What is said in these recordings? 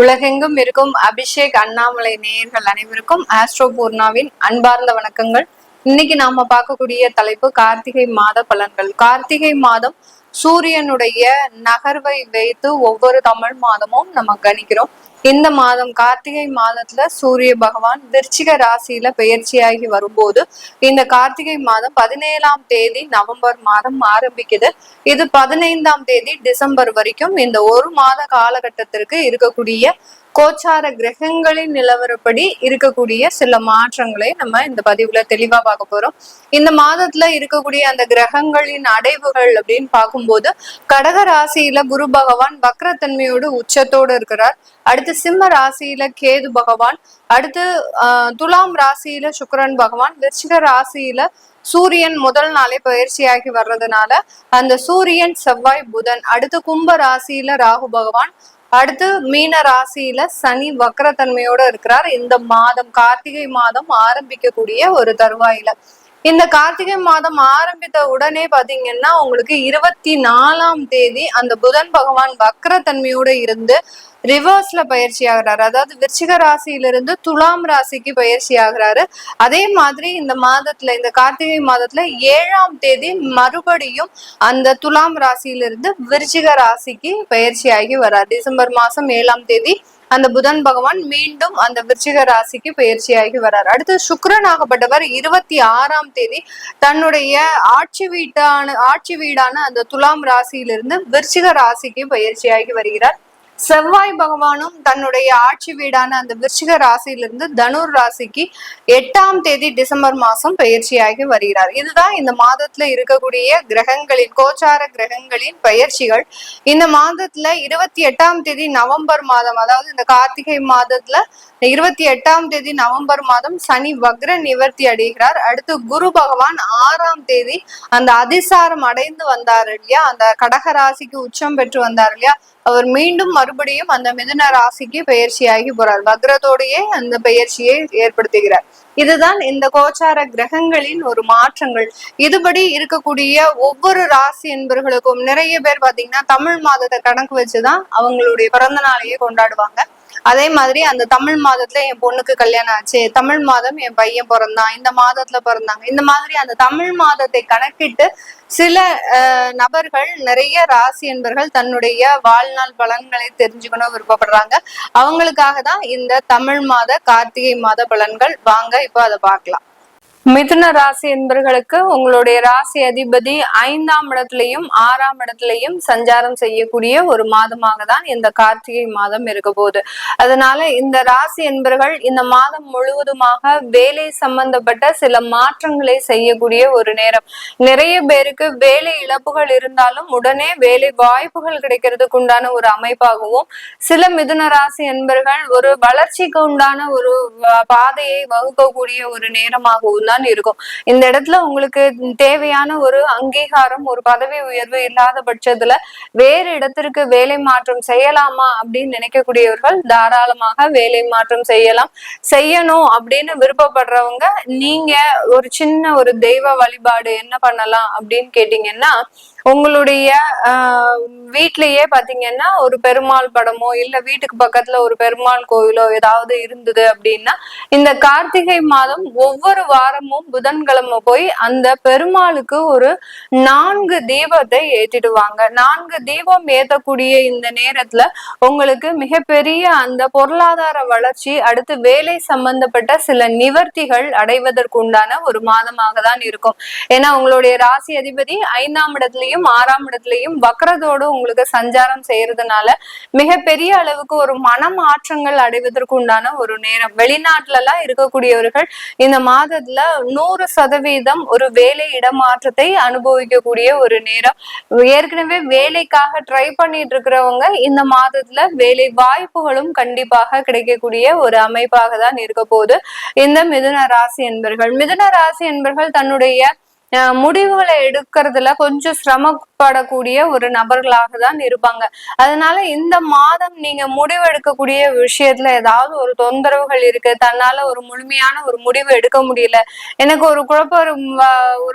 உலகெங்கும் இருக்கும் அபிஷேக் அண்ணாமலை நேயர்கள் அனைவருக்கும் ஆஸ்ட்ரோ பூர்ணாவின் அன்பார்ந்த வணக்கங்கள். இன்னைக்கு நாம பார்க்கக்கூடிய தலைப்பு கார்த்திகை மாத பலன்கள். கார்த்திகை மாதம் சூரியனுடைய நகர்வை வைத்து ஒவ்வொரு தமிழ் மாதமும் நம்ம கணிக்கிறோம். இந்த மாதம் கார்த்திகை மாதத்துல சூரிய பகவான் விருச்சிக ராசியில பெயர்ச்சியாகி வரும்போது இந்த கார்த்திகை மாதம் 17ஆம் தேதி நவம்பர் மாதம் ஆரம்பிக்குது. இது 15ஆம் தேதி டிசம்பர் வரைக்கும் இந்த ஒரு மாத காலகட்டத்திற்கு இருக்கக்கூடிய கோச்சார கிரகங்களின் நிலவரப்படி இருக்கக்கூடிய சில மாற்றங்களை நம்ம இந்த பதிவுல தெளிவா பார்க்க போறோம். இந்த மாதத்துல இருக்கக்கூடிய அந்த கிரகங்களின் அடைவுகள் அப்படின்னு பார்க்கும்போது கடக ராசியில குரு பகவான் வக்ரத்தன்மையோடு உச்சத்தோடு இருக்கிறார். அடுத்து சிம்ம ராசியில கேது பகவான், அடுத்து துலாம் ராசியில சுக்கிரன் பகவான், விருச்சிக ராசியில சூரியன் முதல் நாளே பயிற்சியாகி வர்றதுனால அந்த சூரியன் செவ்வாய் புதன், அடுத்து கும்ப ராசியில ராகு பகவான், அடுத்து மீன ராசியில சனி வக்ரத்தன்மையோட இருக்கிறார். இந்த மாதம் கார்த்திகை மாதம் ஆரம்பிக்கக்கூடிய ஒரு தருவாயில இந்த கார்த்திகை மாதம் ஆரம்பித்த உடனே பாத்தீங்கன்னா உங்களுக்கு 24ஆம் தேதி அந்த புதன் பகவான் வக்ரத்தன்மையோட இருந்து ரிவர்ஸ்ல பயிற்சி ஆகிறாரு. அதாவது விருச்சிக ராசியிலிருந்து துலாம் ராசிக்கு பயிற்சி ஆகிறாரு. அதே மாதிரி இந்த மாதத்துல இந்த கார்த்திகை மாதத்துல 7ஆம் தேதி மறுபடியும் அந்த துலாம் ராசியிலிருந்து விருச்சிக ராசிக்கு பயிற்சியாகி வர்றார். டிசம்பர் மாசம் 7ஆம் தேதி அந்த புதன் பகவான் மீண்டும் அந்த விருச்சிக ராசிக்கு பயிற்சியாகி வர்றார். அடுத்து சுக்கிரன் ஆகப்பட்டவர் 26ஆம் தேதி தன்னுடைய ஆட்சி வீடான அந்த துலாம் ராசியிலிருந்து விருச்சிக ராசிக்கு பயிற்சியாகி வருகிறார். செவ்வாய் பகவானும் தன்னுடைய ஆட்சி வீடான அந்த விருச்சிக ராசியிலிருந்து தனுர் ராசிக்கு 8ஆம் தேதி டிசம்பர் மாசம் பயிற்சியாகி வருகிறார். இதுதான் இந்த மாதத்துல இருக்கக்கூடிய கிரகங்களின் கோச்சார கிரகங்களின் பயிற்சிகள். இந்த மாதத்துல 28ஆம் தேதி நவம்பர் மாதம், அதாவது இந்த கார்த்திகை மாதத்துல 28ஆம் தேதி நவம்பர் மாதம் சனி வக்ர நிவர்த்தி அடைகிறார். அடுத்து குரு பகவான் 6ஆம் தேதி அந்த அதிசாரம் அடைந்து வந்தார் இல்லையா, அந்த கடக ராசிக்கு உச்சம் பெற்று வந்தார் இல்லையா, அவர் மீண்டும் மறுபடியும் அந்த மிதுன ராசிக்கு பயிற்சியாகி போறார். வக்ரத்தோடையே அந்த பயிற்சியை ஏற்படுத்துகிறார். இதுதான் இந்த கோச்சார கிரகங்களின் ஒரு மாற்றங்கள். இதுபடி இருக்கக்கூடிய ஒவ்வொரு ராசி என்பவர்களுக்கும் நிறைய பேர் பாத்தீங்கன்னா தமிழ் மாதத்தை கணக்கு வச்சுதான் அவங்களுடைய பிறந்த நாளையே கொண்டாடுவாங்க. அதே மாதிரி அந்த தமிழ் மாதத்துல என் பொண்ணுக்கு கல்யாணம் ஆச்சு, தமிழ் மாதம் என் பையன் பிறந்தான், இந்த மாதத்துல பிறந்தாங்க, இந்த மாதிரி அந்த தமிழ் மாதத்தை கணக்கிட்டு சில நபர்கள், நிறைய ராசி என்பர்கள் தன்னுடைய வாழ்நாள் பலன்களை தெரிஞ்சுக்கணும் விருப்பப்படுறாங்க. அவங்களுக்காக தான் இந்த தமிழ் மாத கார்த்திகை மாத பலன்கள். வாங்க இப்போ அதை பார்க்கலாம். மிதுன ராசி என்பர்களுக்கு உங்களுடைய ராசி அதிபதி 5ஆம் இடத்திலையும் 6ஆம் இடத்திலையும் சஞ்சாரம் செய்யக்கூடிய ஒரு மாதமாக தான் இந்த கார்த்திகை மாதம் இருக்க போகுது. அதனால இந்த ராசி என்பர்கள் இந்த மாதம் முழுவதுமாக வேலை சம்பந்தப்பட்ட சில மாற்றங்களை செய்யக்கூடிய ஒரு நேரம். நிறைய பேருக்கு வேலை இழப்புகள் இருந்தாலும் உடனே வேலை வாய்ப்புகள் கிடைக்கிறதுக்கு உண்டான ஒரு அமைப்பாகவும், சில மிதுன ராசி என்பர்கள் ஒரு வளர்ச்சிக்கு உண்டான ஒரு பாதையை வகுக்கக்கூடிய ஒரு நேரமாகவும் இருக்கும். இந்த இடத்துல உங்களுக்கு தேவையான ஒரு அங்கீகாரம், ஒரு பதவி உயர்வு இல்லாத பட்சத்துல வேறு இடத்திற்கு வேலை மாற்றம் செய்யலாமா அப்படின்னு நினைக்கக்கூடியவர்கள் தாராளமாக வேலை மாற்றம் செய்யணும் அப்படின்னு விருப்பப்படுறவங்க நீங்க ஒரு சின்ன ஒரு தெய்வ வழிபாடு என்ன பண்ணலாம் அப்படின்னு கேட்டீங்கன்னா, உங்களுடைய வீட்லயே பாத்தீங்கன்னா ஒரு பெருமாள் படமோ இல்ல வீட்டுக்கு பக்கத்துல ஒரு பெருமாள் கோயிலோ ஏதாவது இருந்தது அப்படின்னா இந்த கார்த்திகை மாதம் ஒவ்வொரு வாரமும் புதன்கிழமை போய் அந்த பெருமாளுக்கு ஒரு 4 தீபத்தை ஏத்திடுவாங்க. 4 தீபம் ஏத்தக்கூடிய இந்த நேரத்துல உங்களுக்கு மிகப்பெரிய அந்த பொருளாதார வளர்ச்சி, அடுத்து வேலை சம்பந்தப்பட்ட சில நிவர்த்திகள் அடைவதற்குண்டான ஒரு மாதமாக தான் இருக்கும். ஏன்னா உங்களுடைய ராசி அதிபதி 5ஆம் இடத்துலயும் 6ஆம் இடத்துலயும் வக்ரத்தோடு உங்களுக்கு சஞ்சாரம் செய்யறதுனால மிகப்பெரிய அளவுக்கு ஒரு மனமாற்றங்கள் அடைவதற்கு உண்டான ஒரு நேரம். வெளிநாட்டுல எல்லாம் இருக்கக்கூடியவர்கள் இந்த மாதத்துல 100% ஒரு வேலை இடமாற்றத்தை அனுபவிக்கக்கூடிய ஒரு நேரம். ஏற்கனவே வேலைக்காக ட்ரை பண்ணிட்டு இருக்கிறவங்க இந்த மாதத்துல வேலை வாய்ப்புகளும் கண்டிப்பாக கிடைக்கக்கூடிய ஒரு அமைப்பாக தான் இருக்க போகுது இந்த மிதுன ராசி என்பர்கள். மிதுன ராசி என்பர்கள் தன்னுடைய முடிவுகளை எடுக்கிறதுல கொஞ்சம் செயல்படக்கூடிய ஒரு நபர்களாக தான் இருப்பாங்க. அதனால இந்த மாதம் நீங்க முடிவெடுக்கக்கூடிய விஷயத்துல ஏதாவது ஒரு தொந்தரவுகள் இருக்கு, தன்னால ஒரு முழுமையான ஒரு முடிவு எடுக்க முடியல, எனக்கு ஒரு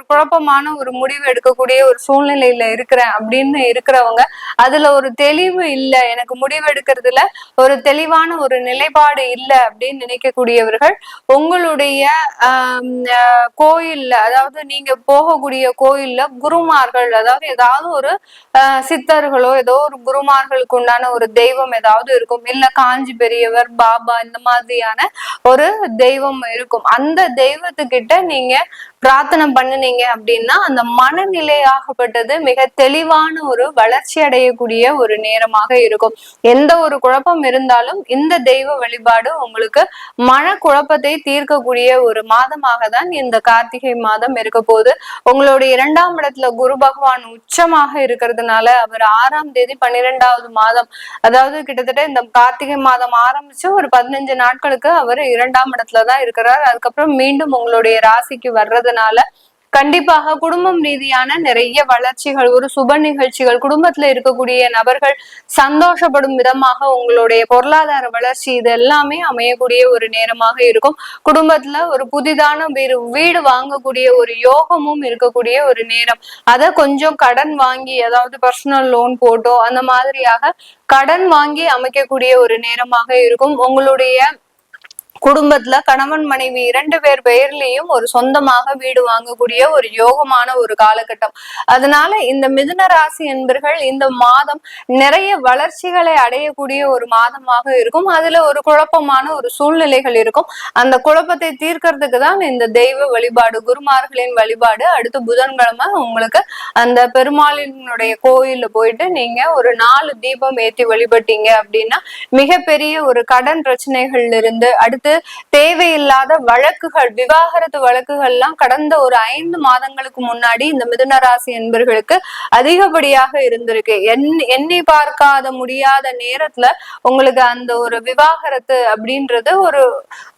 குழப்பமான ஒரு முடிவு எடுக்கக்கூடிய ஒரு சூழ்நிலையில இருக்கிறேன் அப்படின்னு இருக்கிறவங்க, அதுல ஒரு தெளிவு இல்ல, எனக்கு முடிவு எடுக்கிறதுல ஒரு தெளிவான ஒரு நிலைப்பாடு இல்ல அப்படின்னு நினைக்கக்கூடியவர்கள் உங்களுடைய கோயில்ல, அதாவது நீங்க போகக்கூடிய கோயில்ல குருமார்கள், அதாவது ஏதாவது ஒரு சித்தர்களோ ஏதோ ஒரு குருமார்களுக்கு உண்டான ஒரு தெய்வம் ஏதாவது இருக்கும், இல்ல காஞ்சி பெரியவர், பாபா, இந்த மாதிரியான ஒரு தெய்வம் இருக்கும். அந்த தெய்வத்துக்கிட்ட நீங்க பிரார்த்தனை பண்ணுனீங்க அப்படின்னா அந்த மனநிலையாகப்பட்டது மிக தெளிவான ஒரு வளர்ச்சி அடையக்கூடிய ஒரு நேரமாக இருக்கும். எந்த ஒரு குழப்பம் இருந்தாலும் இந்த தெய்வ வழிபாடு உங்களுக்கு மன குழப்பத்தை தீர்க்கக்கூடிய ஒரு மாதமாக தான் இந்த கார்த்திகை மாதம் இருக்க போது. உங்களுடைய 2ஆம் இடத்துல குரு பகவான் உச்சமாக இருக்கிறதுனால அவர் 6ஆம் தேதி 12வது மாதம், அதாவது கிட்டத்தட்ட இந்த கார்த்திகை மாதம் ஆரம்பிச்சு ஒரு 15 நாட்களுக்கு அவர் 2ஆம் இடத்துலதான் இருக்கிறார். அதுக்கப்புறம் மீண்டும் உங்களுடைய ராசிக்கு வர்றதுனால கண்டிப்பாக குடும்பம் ரீதியான நிறைய வளர்ச்சிகள், ஒரு சுப நிகழ்ச்சிகள், குடும்பத்துல இருக்கக்கூடிய நபர்கள் சந்தோஷப்படும் விதமாக உங்களுடைய பொருளாதார வளர்ச்சி, இது எல்லாமே அமையக்கூடிய ஒரு நேரமாக இருக்கும். குடும்பத்துல ஒரு புதிதான வீடு வாங்கக்கூடிய ஒரு யோகமும் இருக்கக்கூடிய ஒரு நேரம். அதை கொஞ்சம் கடன் வாங்கி, அதாவது பர்சனல் லோன் போட்டோ அந்த மாதிரியாக கடன் வாங்கி அமைக்கக்கூடிய ஒரு நேரமாக இருக்கும். உங்களுடைய குடும்பத்துல கணவன் மனைவி 2 பேர் பெயர்லயும் ஒரு சொந்தமாக வீடு வாங்கக்கூடிய ஒரு யோகமான ஒரு காலகட்டம். அதனால இந்த மிதுன ராசி என்பர்கள் இந்த மாதம் நிறைய வளர்ச்சிகளை அடையக்கூடிய ஒரு மாதமாக இருக்கும். அதுல ஒரு குழப்பமான ஒரு சூழ்நிலைகள் இருக்கும். அந்த குழப்பத்தை தீர்க்கறதுக்கு தான் இந்த தெய்வ வழிபாடு, குருமார்களின் வழிபாடு. அடுத்து புதன்கிழமை உங்களுக்கு அந்த பெருமாளினுடைய கோயில்ல போயிட்டு நீங்க ஒரு 4 தீபம் ஏற்றி வழிபட்டீங்க அப்படின்னா மிகப்பெரிய ஒரு கடன் பிரச்சனைகள்ல இருந்து, அடுத்து தேவையில்லாத வழக்குகள், விவாகரத்து வழக்குகள் எல்லாம் கடந்த ஒரு 5 மாதங்களுக்கு முன்னாடி இந்த மிதுன ராசி என்பர்களுக்கு அதிகப்படியாக இருந்திருக்கு. எண்ணி பார்க்காத முடியாத நேரத்துல உங்களுக்கு அந்த ஒரு விவாகரத்து அப்படின்றது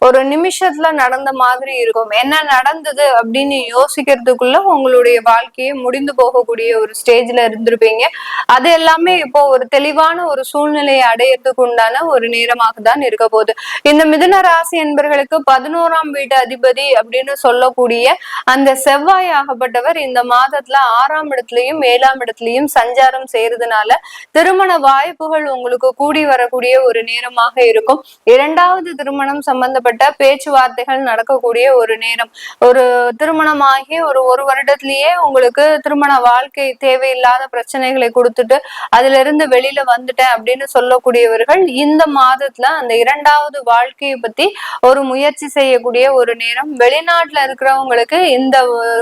ஒரு நிமிஷத்துல நடந்த மாதிரி இருக்கும். என்ன நடந்தது அப்படின்னு யோசிக்கிறதுக்குள்ள உங்களுடைய வாழ்க்கையை முடிந்து போகக்கூடிய ஒரு ஸ்டேஜ்ல இருந்திருப்பீங்க. அது எல்லாமே இப்போ ஒரு தெளிவான ஒரு சூழ்நிலையை அடையறதுக்கு உண்டான ஒரு நேரமாக தான் இருக்க போகுது. இந்த மிதுன ராசி என்பர்களுக்கு 11ஆம் வீட்டு அதிபதி அப்படின்னு சொல்லக்கூடிய அந்த செவ்வாய் ஆகப்பட்டவர் இந்த மாதத்துல 6ஆம் இடத்துலயும் 7ஆம் இடத்துலயும் சஞ்சாரம் செய்யறதுனால திருமண வாய்ப்புகள் உங்களுக்கு கூடி வரக்கூடிய ஒரு நேரமாக இருக்கும். 2வது திருமணம் சம்பந்தப்பட்ட பேச்சுவார்த்தைகள் நடக்கக்கூடிய ஒரு நேரம். ஒரு திருமணமாகி ஒரு வருடத்திலேயே உங்களுக்கு திருமண வாழ்க்கை தேவையில்லாத பிரச்சனைகளை கொடுத்துட்டு அதுல இருந்து வெளியில வந்துட்டேன் அப்படின்னு சொல்லக்கூடியவர்கள் இந்த மாதத்துல அந்த 2வது வாழ்க்கையை பத்தி ஒரு முயற்சி செய்யக்கூடிய ஒரு நேரம். வெளிநாட்டுல இருக்கிறவங்களுக்கு இந்த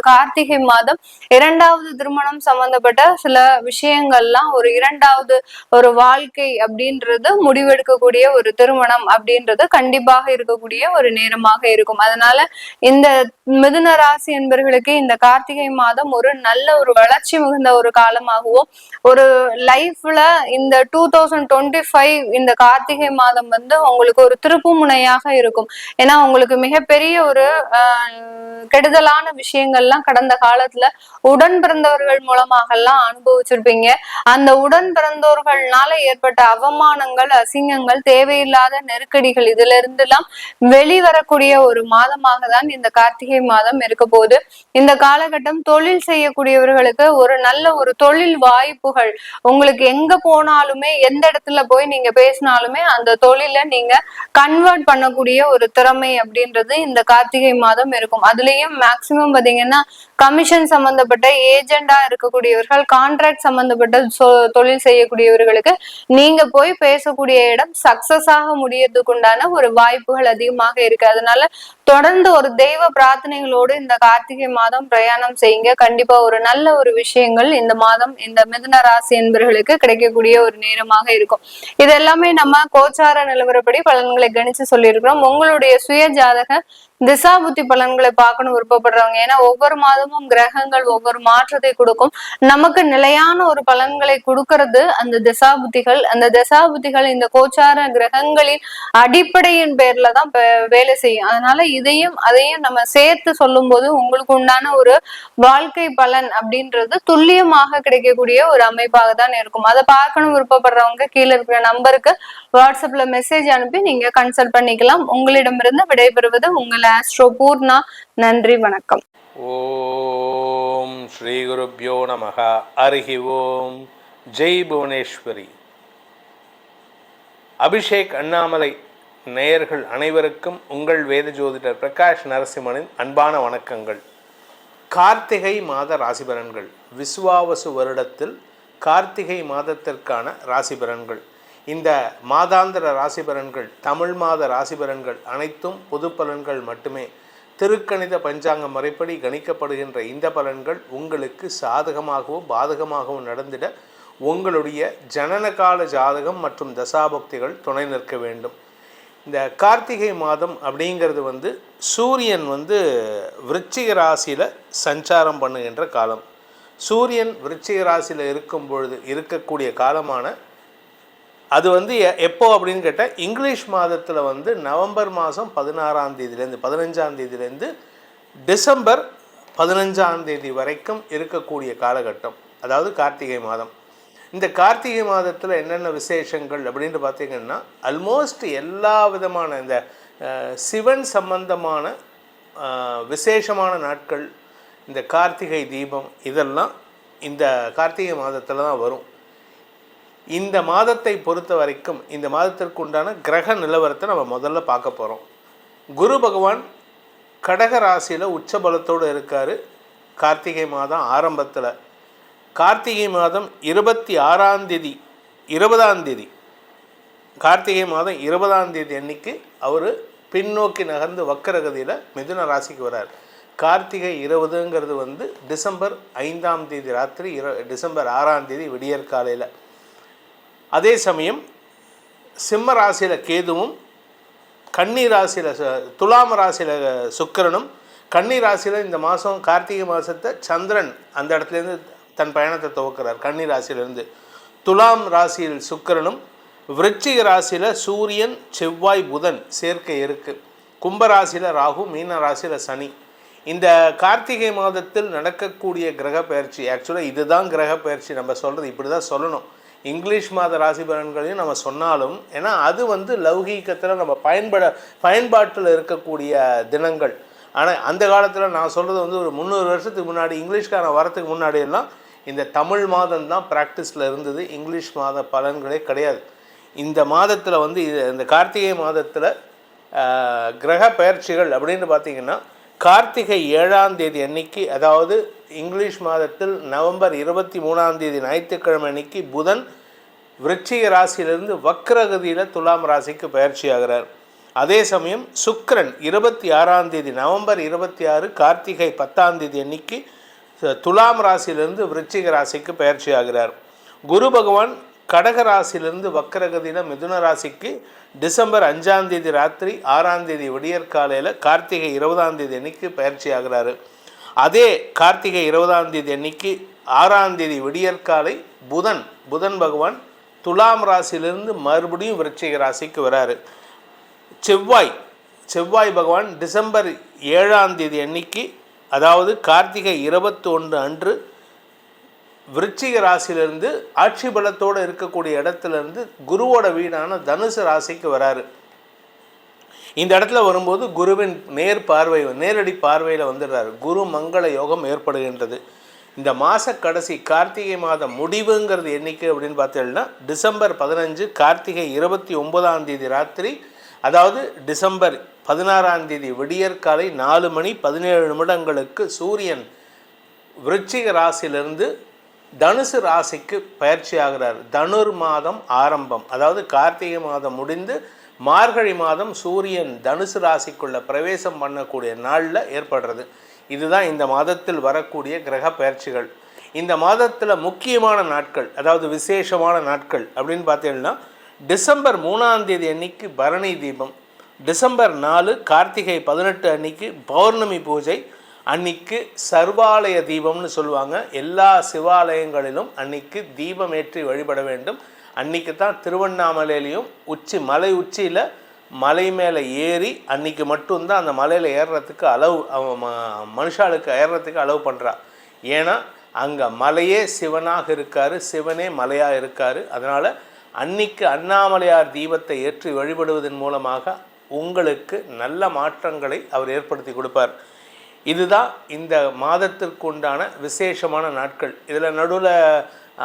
கார்த்திகை மாதம் 2வது திருமணம் சம்பந்தப்பட்ட சில விஷயங்கள்லாம், ஒரு 2வது ஒரு வாழ்க்கை அப்படின்றது முடிவெடுக்கக்கூடிய ஒரு திருமணம் அப்படின்றது கண்டிப்பாக இருக்கக்கூடிய ஒரு நேரமாக இருக்கும். அதனால இந்த மிதுன ராசி என்பர்களுக்கு இந்த கார்த்திகை மாதம் ஒரு நல்ல ஒரு வளர்ச்சி மிகுந்த ஒரு காலமாகவும், ஒரு லைஃப்ல இந்த 2025 இந்த கார்த்திகை மாதம் உங்களுக்கு ஒரு திருப்பு முனையாக இருக்கும். ஏன்னா உங்களுக்கு மிகப்பெரிய ஒரு கெடுதலான விஷயங்கள்லாம் கடந்த காலத்துல உடன் பிறந்தவர்கள் மூலமாக எல்லாம் அனுபவிச்சிருப்பீங்க. அந்த உடன் பிறந்தவர்கள்னால ஏற்பட்ட அவமானங்கள், அசிங்கங்கள், தேவையில்லாத நெருக்கடிகள், இதுல இருந்து எல்லாம் வெளிவரக்கூடிய ஒரு மாதமாக தான் இந்த கார்த்திகை மாதம் இருக்க போகுது. இந்த காலகட்டம் தொழில் செய்யக்கூடியவர்களுக்கு ஒரு நல்ல ஒரு தொழில் வாய்ப்புகள், உங்களுக்கு எங்க போனாலுமே எந்த இடத்துல போய் நீங்க பேசினாலுமே அந்த தொழில நீங்க கன்வெர்ட் பண்ணக்கூடிய ஒரு திறமை அப்படின்றது இந்த கார்த்திகை மாதம் இருக்கும். அதுலயும் மேக்சிமம் பாத்தீங்கன்னா கமிஷன் சம்பந்தப்பட்ட ஏஜெண்டா இருக்கக்கூடியவர்கள், கான்ட்ராக்ட் சம்பந்தப்பட்ட தொழில் செய்யக்கூடியவர்களுக்கு நீங்க போய் பேசக்கூடிய இடம் சக்சஸ் ஆக முடியறதுக்கு உண்டான ஒரு வாய்ப்புகள் அதிகமாக இருக்கு. அதனால தொடர்ந்து ஒரு தெய்வ பிரார்த்தனைகளோடு இந்த கார்த்திகை மாதம் பிரயாணம் செய்யுங்க. கண்டிப்பா ஒரு நல்ல ஒரு விஷயங்கள் இந்த மாதம் இந்த மிதுன ராசி என்பவர்களுக்கு கிடைக்கக்கூடிய ஒரு நேரமாக இருக்கும். இது எல்லாமே நம்ம கோச்சார நிலவரப்படி பலன்களை கணிச்சு சொல்லியிருக்கிறோம். உங்களுடைய சுய ஜாதக திசாபுத்தி பலன்களை பார்க்கணும் விருப்பப்படுறவங்க. ஏன்னா ஒவ்வொரு மாதமும் கிரகங்கள் ஒவ்வொரு மாற்றத்தை கொடுக்கும். நமக்கு நிலையான ஒரு பலன்களை கொடுக்கறது அந்த திசாபுத்திகள். அந்த திசாபுத்திகள் இந்த கோச்சார கிரகங்களின் அடிப்படையின் பேர்ல தான் வேலை செய்யும். அதனால அதையும் நம்ம சேர்த்து சொல்லும் போது உங்களுக்கு உண்டான ஒரு வாழ்க்கை பலன் அப்படின்றது துல்லியமாக கிடைக்கக்கூடிய ஒரு அமைப்பாக தான் இருக்கும். அதை பார்க்கணும் விருப்பப்படுறவங்க கீழே இருக்கிற நம்பருக்கு வாட்ஸ்அப்ல மெசேஜ் அனுப்பி நீங்க கன்சல்ட் பண்ணிக்கலாம். உங்களிடமிருந்து விடைபெறுவது உங்கள் ஆஸ்ட்ரோ பூர்ணா. நன்றி, வணக்கம். ஓம் ஸ்ரீ குருப்யோ நமஹ. ஹரி ஓம். ஜெய் புவனேஸ்வரி. அபிஷேக் அண்ணாமலை நேயர்கள் அனைவருக்கும் உங்கள் வேத ஜோதிடர் பிரகாஷ் நரசிம்மனின் அன்பான வணக்கங்கள். கார்த்திகை மாத ராசிபலன்கள். விசுவாவசு வருடத்தில் கார்த்திகை மாதத்திற்கான ராசிபலன்கள். இந்த மாதாந்திர ராசிபலன்கள், தமிழ் மாத ராசிபலன்கள் அனைத்தும் பொது பலன்கள் மட்டுமே. திருக்கணித பஞ்சாங்க முறைப்படி கணிக்கப்படுகின்ற இந்த பலன்கள் உங்களுக்கு சாதகமாகவும் பாதகமாகவும் நடந்திட உங்களுடைய ஜனனகால ஜாதகம் மற்றும் தசாபக்திகள் துணை நிற்க வேண்டும். இந்த கார்த்திகை மாதம் அப்படிங்கிறது சூரியன் விருச்சிக ராசியில் சஞ்சாரம் பண்ணுகின்ற காலம். சூரியன் விருச்சிக ராசியில் இருக்கும் பொழுது இருக்கக்கூடிய காலமான அது எப்போ அப்படின்னு கேட்டால் இங்கிலீஷ் மாதத்தில் நவம்பர் மாதம் 16ஆம் தேதியிலேருந்து 15ஆம் தேதியிலேருந்து டிசம்பர் 15ஆம் தேதி வரைக்கும் இருக்கக்கூடிய காலகட்டம், அதாவது கார்த்திகை மாதம். இந்த கார்த்திகை மாதத்தில் என்னென்ன விசேஷங்கள் அப்படின்னு பார்த்திங்கன்னா, ஆல்மோஸ்ட் எல்லா விதமான இந்த சிவன் சம்பந்தமான விசேஷமான நாட்கள், இந்த கார்த்திகை தீபம் இதெல்லாம் இந்த கார்த்திகை மாதத்தில் தான் வரும். இந்த மாதத்தை பொறுத்த வரைக்கும் இந்த மாதத்திற்கு உண்டான கிரக நிலவரத்தை நம்ம முதல்ல பார்க்க போகிறோம். குரு பகவான் கடக ராசியில் உச்சபலத்தோடு இருக்கார் கார்த்திகை மாதம் ஆரம்பத்தில். கார்த்திகை மாதம் 26ஆம் தேதி 20ஆம் தேதி கார்த்திகை மாதம் 20ஆம் தேதி அன்னைக்கு அவர் பின்னோக்கி நகர்ந்து வக்கரகதியில் மிதுன ராசிக்கு வரார். கார்த்திகை 20ங்கிறது டிசம்பர் 5ஆம் தேதி ராத்திரி, டிசம்பர் 6ஆம் தேதி விடியற்காலையில். அதே சமயம் சிம்ம ராசியில் கேதுவும், கன்னி ராசியில் துலாம் ராசியில் சுக்கிரனும், கன்னி ராசியில் இந்த மாதம் கார்த்திகை மாதத்தை சந்திரன் அந்த இடத்துலேருந்து தன் பயணத்தை துவக்கிறார். கன்னி ராசியிலேருந்து துலாம் ராசியில் சுக்கிரனும், விருச்சிக ராசியில் சூரியன் செவ்வாய் புதன் சேர்க்கை இருக்குது. கும்பராசியில் ராகு, மீன ராசியில் சனி. இந்த கார்த்திகை மாதத்தில் நடக்கக்கூடிய கிரக பயிற்சி, ஆக்சுவலாக இதுதான் கிரக பயிற்சி. நம்ம சொல்கிறது இப்படி தான் சொல்லணும். இங்கிலீஷ் மாத ராசி பலன்களையும் நம்ம சொன்னாலும், ஏன்னா அது லௌகீகத்தில் நம்ம பயன்பாட்டில் இருக்கக்கூடிய தினங்கள். ஆனால் அந்த காலத்தில் நான் சொல்கிறது ஒரு 300 வருஷத்துக்கு முன்னாடி, இங்கிலீஷ்கான வரத்துக்கு முன்னாடியெல்லாம் இந்த தமிழ் மாதம் தான் ப்ராக்டிஸில் இருந்தது. இங்கிலீஷ் மாத பலன்களே கிடையாது. இந்த மாதத்தில் இந்த கார்த்திகை மாதத்தில் கிரக பயிற்சிகள் அப்படின்னு பார்த்திங்கன்னா, கார்த்திகை 7ஆம் தேதி அன்னைக்கு, அதாவது இங்கிலீஷ் மாதத்தில் நவம்பர் 23ஆம் தேதி ஞாயிற்றுக்கிழமை அன்னைக்கு புதன் விருச்சிக ராசியிலிருந்து வக்ரகதியில் துலாம் ராசிக்கு பயிற்சி ஆகிறார். அதே சமயம் சுக்கிரன் 26ஆம் தேதி நவம்பர் 26 கார்த்திகை 10ஆம் தேதி அன்னைக்கு துலாம் ராசியிலிருந்து விருச்சிக ராசிக்கு பயிற்சி ஆகிறார். குரு பகவான் கடக ராசியிலிருந்து வக்கரகதியில் மிதுன ராசிக்கு டிசம்பர் 5ஆம் தேதி ராத்திரி 6ஆம் தேதி விடியற்காலையில் கார்த்திகை 20ஆம் தேதி அன்னைக்கு பயிற்சி ஆகிறாரு. அதே கார்த்திகை 20ஆம் தேதி அன்னைக்கு 6ஆம் தேதி விடியற்காலை புதன் பகவான் துலாம் ராசியிலிருந்து மறுபடியும் விருச்சிக ராசிக்கு வராரு. செவ்வாய் பகவான் டிசம்பர் 7ஆம் தேதி அன்னைக்கு, அதாவது கார்த்திகை 21 அன்று விருச்சிக ராசியிலிருந்து ஆட்சி பலத்தோடு இருக்கக்கூடிய இடத்துலேருந்து குருவோட வீடான தனுசு ராசிக்கு வராரு. இந்த இடத்துல வரும்போது குருவின் நேரடி பார்வையில் வந்துடுறாரு. குரு மங்கள யோகம் ஏற்படுகின்றது. இந்த மாத கடைசி கார்த்திகை மாதம் முடிவுங்கிறது என்னைக்கு அப்படின்னு பார்த்தீங்கன்னா, டிசம்பர் 15 கார்த்திகை 29ஆம் தேதி ராத்திரி, அதாவது டிசம்பர் 16ஆம் தேதி விடியற்காலை 4:17 சூரியன் விருச்சிக ராசியிலிருந்து தனுசு ராசிக்கு பயிற்சி ஆகிறார். தனுர் மாதம் ஆரம்பம், அதாவது கார்த்திகை மாதம் முடிந்து மார்கழி மாதம் சூரியன் தனுசு ராசிக்குள்ள பிரவேசம் பண்ணக்கூடிய நாளில் ஏற்படுறது. இதுதான் இந்த மாதத்தில் வரக்கூடிய கிரக பயிற்சிகள். இந்த மாதத்தில் முக்கியமான நாட்கள், அதாவது விசேஷமான நாட்கள் அப்படின்னு பார்த்தீங்கன்னா, டிசம்பர் 3ஆம் தேதி அன்னைக்கு பரணி தீபம், டிசம்பர் 4 கார்த்திகை 18 அன்னைக்கு பௌர்ணமி பூஜை. அன்னைக்கு சர்வாலய தீபம்னு சொல்லுவாங்க. எல்லா சிவாலயங்களிலும் அன்னைக்கு தீபம் ஏற்றி வழிபட வேண்டும். அன்னைக்கு தான் திருவண்ணாமலையிலையும் மலை உச்சியில் மலை மேலே ஏறி அன்னைக்கு மட்டும்தான் அந்த மலையில் ஏறுறதுக்கு அளவு மனுஷாளுக்கு ஏறுறதுக்கு அளவு பண்ணுறா. ஏன்னா அங்கே மலையே சிவனாக இருக்கார், சிவனே மலையாக இருக்கார். அதனால் அன்னைக்கு அண்ணாமலையார் தீபத்தை ஏற்றி வழிபடுவதன் மூலமாக உங்களுக்கு நல்ல மாற்றங்களை அவர் ஏற்படுத்தி கொடுப்பார். இதுதான் இந்த மாதத்திற்கு உண்டான விசேஷமான நாட்கள். இதில் நடுவில்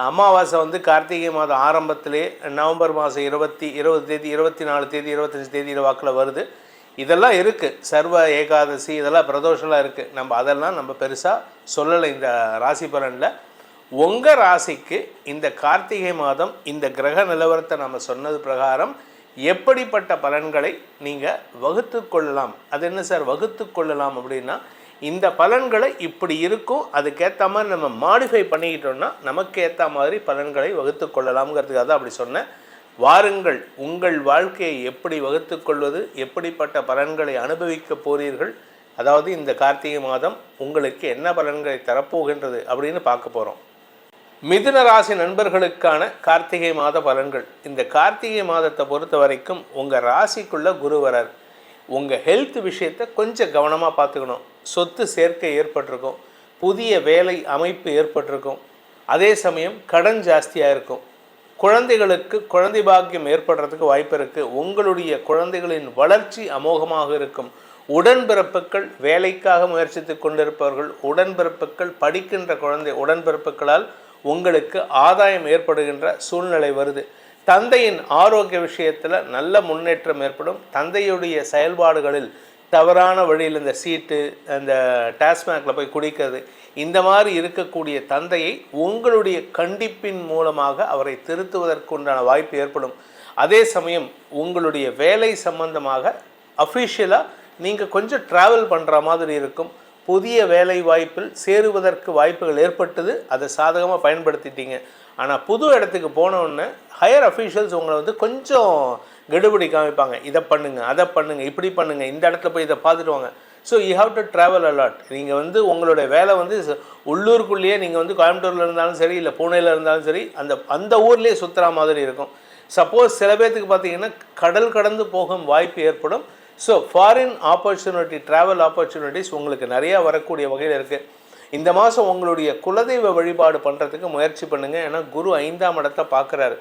அமாவாசை கார்த்திகை மாதம் ஆரம்பத்திலே நவம்பர் மாதம் 20 தேதி 24 தேதி 25 தேதி வாக்கில் வருது. இதெல்லாம் இருக்குது, சர்வ ஏகாதசி இதெல்லாம் பிரதோஷம்லாம் இருக்குது. அதெல்லாம் நம்ம பெருசாக சொல்லலை இந்த ராசி பலனில். உங்கள் ராசிக்கு இந்த கார்த்திகை மாதம் இந்த கிரக நிலவரத்தை நம்ம சொன்னது பிரகாரம் எப்படிப்பட்ட பலன்களை நீங்கள் வகுத்து கொள்ளலாம். அது என்ன சார் வகுத்து கொள்ளலாம் அப்படின்னா, இந்த பலன்களை இப்படி இருக்கும், அதுக்கேற்ற மாதிரி நம்ம மாடிஃபை பண்ணிக்கிட்டோம்னா நமக்கு ஏற்ற மாதிரி பலன்களை வகுத்து கொள்ளலாம்ங்கிறதுக்காக தான் அப்படி சொன்னேன். வாருங்கள், உங்கள் வாழ்க்கையை எப்படி வகுத்து கொள்வது, எப்படிப்பட்ட பலன்களை அனுபவிக்க போகிறீர்கள், அதாவது இந்த கார்த்திகை மாதம் உங்களுக்கு என்ன பலன்களை தரப்போகின்றது அப்படின்னு பார்க்க போகிறோம். மிதுன ராசி நண்பர்களுக்கான கார்த்திகை மாத பலன்கள். இந்த கார்த்திகை மாதத்தை பொறுத்த வரைக்கும் உங்கள் ராசிக்குள்ளே குரு வரார். உங்கள் ஹெல்த் விஷயத்தை கொஞ்சம் கவனமாக பார்த்துக்கணும். சொத்து சேர்க்கை ஏற்பட்டிருக்கும், புதிய வேலை அமைப்பு ஏற்பட்டிருக்கும், அதே சமயம் கடன் ஜாஸ்தியாக இருக்கும். குழந்தைகளுக்கு குழந்தை பாக்கியம் ஏற்படுறதுக்கு வாய்ப்பு இருக்குது. உங்களுடைய குழந்தைகளின் வளர்ச்சி அமோகமாக இருக்கும். உடன்பிறப்புகள் வேலைக்காக முயற்சித்து கொண்டிருப்பவர்கள், உடன்பிறப்புகள் படிக்கின்ற உடன்பிறப்புகளால் உங்களுக்கு ஆதாயம் ஏற்படுகின்ற சூழ்நிலை வருது. தந்தையின் ஆரோக்கிய விஷயத்தில் நல்ல முன்னேற்றம் ஏற்படும். தந்தையுடைய செயல்பாடுகளில் தவறான வழியில் இந்த சீட்டு, அந்த டாஸ்மாகில் போய் குடிக்கிறது, இந்த மாதிரி இருக்கக்கூடிய தந்தையை உங்களுடைய கண்டிப்பின் மூலமாக அவரை திருத்துவதற்குண்டான வாய்ப்பு ஏற்படும். அதே சமயம் உங்களுடைய வேலை சம்பந்தமாக அஃபிஷியலாக நீங்கள் கொஞ்சம் ட்ராவல் பண்ணுற மாதிரி இருக்கும். புதிய வேலை வாய்ப்பில் சேருவதற்கு வாய்ப்புகள் ஏற்பட்டது, அதை சாதகமாக பயன்படுத்திட்டீங்க. ஆனால் புது இடத்துக்கு போனோடனே ஹையர் அஃபீஷியல்ஸ் உங்களை கொஞ்சம் கெடுபிடி காமிப்பாங்க. இதை பண்ணுங்கள், அதை பண்ணுங்கள், இப்படி பண்ணுங்கள், இந்த இடத்துல போய் இதை பார்த்துட்டு வாங்க. So you have to travel allot. நீங்கள் உங்களுடைய வேலை உள்ளூருக்குள்ளேயே நீங்கள் கோயம்புத்தூரில் இருந்தாலும் சரி, இல்லை பூனேயில் இருந்தாலும் சரி, அந்த ஊர்லேயே சுற்றுற மாதிரி இருக்கும். சப்போஸ் சில பேர்த்துக்கு பார்த்தீங்கன்னா கடல் கடந்து போகும் வாய்ப்பு ஏற்படும். So foreign opportunity, travel opportunities உங்களுக்கு நிறையா வரக்கூடிய வகையில் இருக்குது. இந்த மாதம் உங்களுடைய குலதெய்வ வழிபாடு பண்ணுறதுக்கு முயற்சி பண்ணுங்கள். ஏன்னா குரு 5ஆம் இடத்தை பார்க்குறாரு.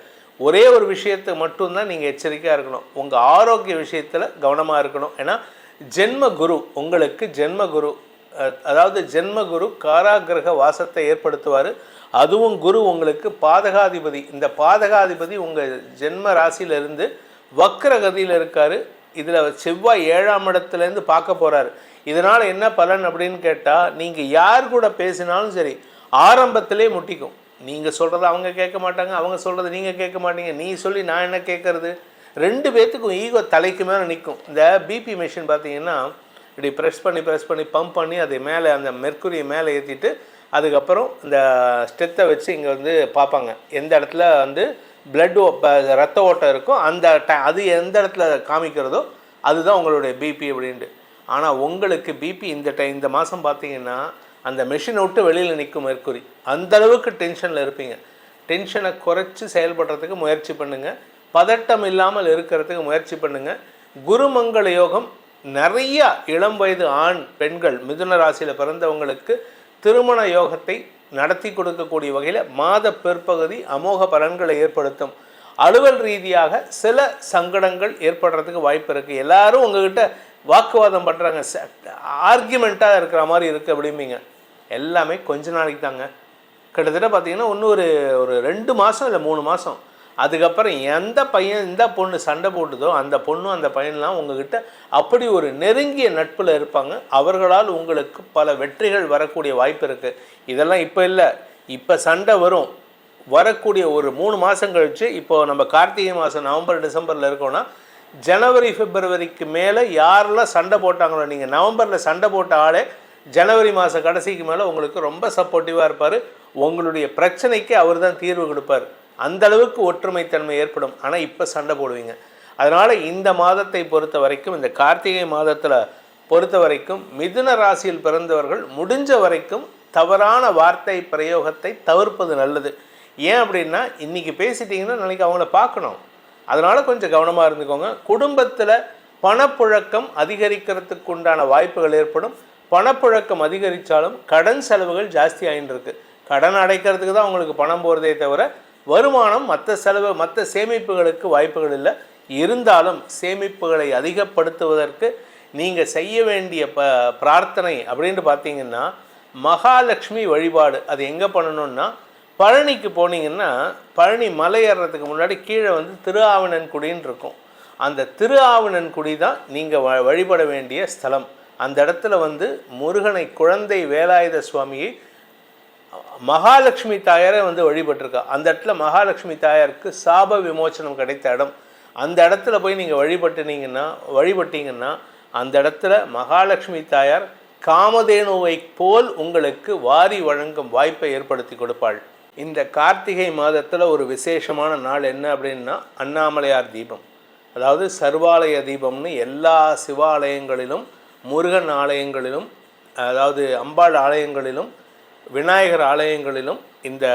ஒரே ஒரு விஷயத்தை மட்டும்தான் நீங்கள் எச்சரிக்கையாக இருக்கணும், உங்கள் ஆரோக்கிய விஷயத்தில் கவனமாக இருக்கணும். ஏன்னா ஜென்மகுரு உங்களுக்கு ஜென்மகுரு, அதாவது ஜென்மகுரு காராகிரக வாசத்தை ஏற்படுத்துவார். அதுவும் குரு உங்களுக்கு பாதகாதிபதி. இந்த பாதகாதிபதி உங்கள் ஜென்ம ராசியிலிருந்து வக்ரகதியில் இருக்கார். இதில் செவ்வாய் 7ஆம் இடத்துலேருந்து பார்க்க போகிறார். இதனால் என்ன பலன் அப்படின்னு கேட்டால், நீங்கள் யார் கூட பேசினாலும் சரி ஆரம்பத்திலே முட்டிக்கும். நீங்கள் சொல்கிறத அவங்க கேட்க மாட்டாங்க, அவங்க சொல்கிறத நீங்கள் கேட்க மாட்டீங்க. நீ சொல்லி நான் என்ன கேட்குறது, 2 பேர்த்துக்கும் ஈகோ தலைக்கு மேலே நிற்கும். இந்த பிபி மிஷின் பார்த்தீங்கன்னா இப்படி ப்ரெஸ் பண்ணி பம்ப் பண்ணி அதை மேலே அந்த மெர்க்குரியை மேலே ஏற்றிட்டு அதுக்கப்புறம் இந்த ஸ்டெத்தை வச்சு இங்கே பார்ப்பாங்க எந்த இடத்துல பிளட் ரத்த ஓட்டம் இருக்கும், அது எந்த இடத்துல காமிக்கிறதோ அதுதான் உங்களுடைய பிபி அப்படின்ட்டு. ஆனால் உங்களுக்கு பிபி இந்த மாதம் பார்த்தீங்கன்னா அந்த மெஷினை விட்டு வெளியில் நிற்கும் மெர்க்குரி. அந்தளவுக்கு டென்ஷனில் இருப்பீங்க. டென்ஷனை குறைச்சி செயல்படுறதுக்கு முயற்சி பண்ணுங்கள். பதட்டம் இல்லாமல் இருக்கிறதுக்கு முயற்சி பண்ணுங்கள். குருமங்கள யோகம் நிறையா இளம் வயது ஆண் பெண்கள் மிதுன ராசியில் பிறந்தவங்களுக்கு திருமண யோகத்தை நடத்தி கொடுக்கக்கூடிய வகையில் மாத பிற்பகுதி அமோக பலன்களை ஏற்படுத்தும். அலுவல் ரீதியாக சில சங்கடங்கள் ஏற்படுறதுக்கு வாய்ப்பு இருக்குது. எல்லாரும் உங்ககிட்ட வாக்குவாதம் பண்ணுறாங்க, ஆர்கியூமெண்ட்டாக இருக்கிற மாதிரி இருக்குது அப்படிம்பீங்க. எல்லாமே கொஞ்ச நாளைக்கு தாங்க. கிட்டத்தட்ட பார்த்தீங்கன்னா இன்னும் ஒரு 2 மாதம் இல்லை 3 மாதம், அதுக்கப்புறம் எந்த பையன் இந்த பொண்ணு சண்டை போட்டுதோ அந்த பொண்ணும் அந்த பையன்லாம் உங்ககிட்ட அப்படி ஒரு நெருங்கிய நட்பில் இருப்பாங்க. அவர்களால் உங்களுக்கு பல வெற்றிகள் வரக்கூடிய வாய்ப்பு இருக்குது. இதெல்லாம் இப்போ இல்லை, இப்போ சண்டை வரக்கூடிய ஒரு 3 மாதம் கழித்து, இப்போது நம்ம கார்த்திகை மாதம் நவம்பர் டிசம்பரில் இருக்கோன்னா, ஜனவரி பிப்ரவரிக்கு மேலே யாரெல்லாம் சண்டை போட்டாங்களோ, நீங்கள் நவம்பரில் சண்டை போட்ட ஆளே ஜனவரி மாத கடைசிக்கு மேலே உங்களுக்கு ரொம்ப சப்போர்ட்டிவாக இருப்பார். உங்களுடைய பிரச்சனைக்கு அவர் தான் தீர்வு கொடுப்பார். அந்தளவுக்கு ஒற்றுமைத்தன்மை ஏற்படும். ஆனால் இப்போ சண்டை போடுவீங்க. அதனால் இந்த மாதத்தை பொறுத்த வரைக்கும், இந்த கார்த்திகை மாதத்தில் பொறுத்த வரைக்கும் மிதுன ராசியில் பிறந்தவர்கள் முடிஞ்ச வரைக்கும் தவறான வார்த்தை பிரயோகத்தை தவிர்ப்பது நல்லது. ஏன் அப்படின்னா, இன்றைக்கி பேசிட்டிங்கன்னா நாளைக்கு அவங்கள பார்க்கணும். அதனால் கொஞ்சம் கவனமாக இருந்துக்கோங்க. குடும்பத்தில் பணப்புழக்கம் அதிகரிக்கிறதுக்கு உண்டான வாய்ப்புகள் ஏற்படும். பணப்புழக்கம் அதிகரித்தாலும் கடன் செலவுகள் ஜாஸ்தி ஆகிட்டு இருக்கு. கடன் அடைக்கிறதுக்கு தான் உங்களுக்கு பணம் போகிறதே தவிர வருமானம் மற்ற சேமிப்புகளுக்கு வாய்ப்புகள் இல்லை. இருந்தாலும் சேமிப்புகளை அதிகப்படுத்துவதற்கு நீங்கள் செய்ய வேண்டிய பிரார்த்தனை அப்படின்ட்டு பார்த்தீங்கன்னா, மகாலட்சுமி வழிபாடு. அது எங்கே பண்ணணுன்னா, பழனிக்கு போனீங்கன்னா பழனி மலை ஏறுறதுக்கு முன்னாடி கீழே திருஆவினன்குடின்னு இருக்கும். அந்த திருஆவினன்குடி தான் நீங்கள் வழிபட வேண்டிய ஸ்தலம். அந்த இடத்துல முருகனை, குழந்தை வேலாயுத சுவாமியை, மகாலட்சுமி தாயாரை வழிபட்டிருக்கா. அந்த இடத்துல மகாலட்சுமி தாயாருக்கு சாப விமோச்சனம் கிடைத்த இடம். அந்த இடத்துல போய் நீங்கள் வழிபட்டீங்கன்னா அந்த இடத்துல மகாலட்சுமி தாயார் காமதேனுவை போல் உங்களுக்கு வாரி வழங்கும் வாய்ப்பை ஏற்படுத்தி கொடுப்பாள். இந்த கார்த்திகை மாதத்தில் ஒரு விசேஷமான நாள் என்ன அப்படின்னா, அண்ணாமலையார் தீபம். அதாவது சர்வாலய தீபம்னு எல்லா சிவாலயங்களிலும், முருகன் ஆலயங்களிலும், அதாவது அம்பாள் ஆலயங்களிலும், விநாயகர் ஆலயங்களிலும் இந்த